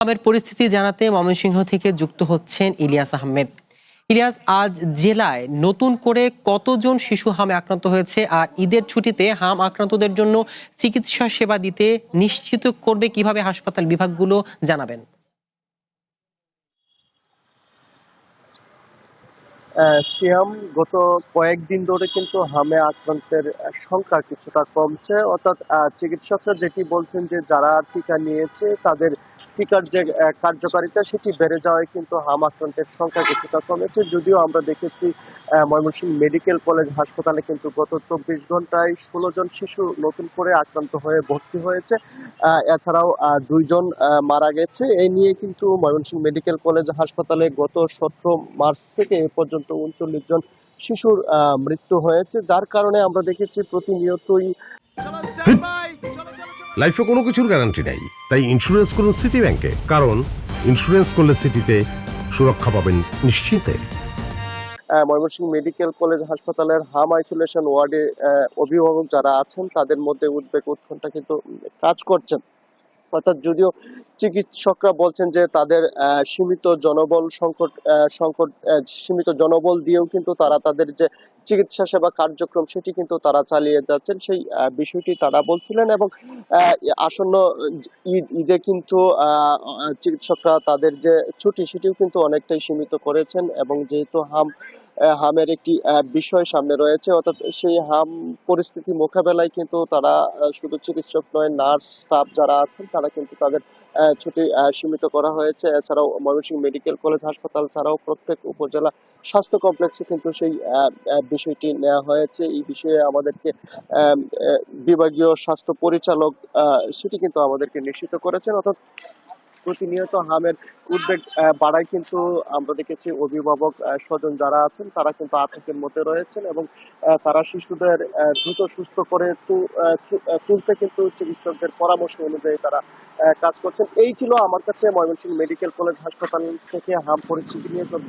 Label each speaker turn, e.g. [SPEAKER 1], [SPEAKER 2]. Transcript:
[SPEAKER 1] হামের পরিস্থিতি জানাতে ময়মনসিংহ থেকে যুক্ত হচ্ছেন ইলিয়াস আহমেদ। ইলিয়াস, আজ জেলায় নতুন করে কতজন শিশু হামে আক্রান্ত হয়েছে, আর ঈদের ছুটিতে হাম আক্রান্তদের জন্য চিকিৎসা সেবা দিতে নিশ্চিত করবে কিভাবে হাসপাতাল বিভাগগুলো, জানাবেন।
[SPEAKER 2] সিয়াম, গত কয়েকদিন ধরে কিন্তু হামে আক্রান্তের সংখ্যা কিছুটা কমছে। অর্থাৎ চিকিৎসকরা যেটি বলছেন যে যারা টিকা নিয়েছে তাদের টিকার যে কার্যকারিতা সেটি বেড়ে যাওয়ায় কিন্তু হাম আক্রান্তের সংখ্যা কিছুটা কমেছে। যদিও আমরা দেখেছি ময়মনসিংহ মেডিকেল কলেজ হাসপাতালে কিন্তু গত ২৪ ঘন্টায় ১৬ জন শিশু নতুন করে আক্রান্ত হয়ে ভর্তি হয়েছে। এছাড়াও ২ জন মারা গেছে। এই নিয়ে কিন্তু ময়মনসিংহ মেডিকেল কলেজ হাসপাতালে গত ১৭ মার্চ থেকে এ পর্যন্ত ৩৯ জন শিশুর মৃত্যু হয়েছে, যার কারণে আমরা দেখেছি প্রতিনিয়তই
[SPEAKER 3] লাইফে কোনো কিছুর গ্যারান্টি নাই, তাই ইন্স্যুরেন্স করুন সিটি ব্যাংকে, কারণ ইন্স্যুরেন্স করলে সিটিতে সুরক্ষা পাবেন নিশ্চিন্তে।
[SPEAKER 2] ময়মনসিংহ মেডিকেল কলেজ হাসপাতালের হাম আইসোলেশন ওয়ার্ডে অভিভাবক যারা আছেন তাদের মধ্যে উদ্বেগ উৎকণ্ঠা কিন্তু কাজ করছেন। অর্থাৎ যদিও চিকিৎসকরা বলছেন যে তাদের সীমিত জনবল দিয়েও কিন্তু তারা তাদের যে চিকিৎসা সেবা কার্যক্রম সেটি কিন্তু তারা চালিয়ে যাচ্ছেন, সেই বিষয়টি তারা বলছিলেন। এবং আসন্ন ঈদে কিন্তু চিকিৎসকরা তাদের যে ছুটি সেটিও কিন্তু অনেকটাই সীমিত করেছেন। এবং যেহেতু হামের একটি বিষয় সামনে রয়েছে, অর্থাৎ সেই হাম পরিস্থিতি মোকাবেলায় কিন্তু তারা শুধু চিকিৎসক নয়, নার্স স্টাফ যারা আছেন তারা কিন্তু তাদের ছুটি সীমিত করা হয়েছে। এছাড়াও ময়মনসিংহ মেডিকেল কলেজ হাসপাতাল ছাড়াও প্রত্যেক উপজেলা স্বাস্থ্য কমপ্লেক্সে কিন্তু সেই বিষয়টি নেওয়া হয়েছে। এই বিষয়ে আমাদেরকে বিভাগীয় স্বাস্থ্য পরিচালক সেটি কিন্তু আমাদেরকে নিশ্চিত করেছেন। অর্থাৎ প্রতিনিয়ত হামের উদ্বেগ বাড়ায় কিন্তু আমরা দেখেছি অভিভাবক স্বজন যারা আছেন তারা কিন্তু আতঙ্কের মধ্যে রয়েছেন। এবং তারা শিশুদের দ্রুত সুস্থ করে তুলতে কিন্তু চিকিৎসকদের পরামর্শ অনুযায়ী তারা কাজ করছেন। এই ছিল আমার কাছে ময়মনসিংহ মেডিকেল কলেজ হাসপাতাল থেকে হাম পরিস্থিতি নিয়ে সব।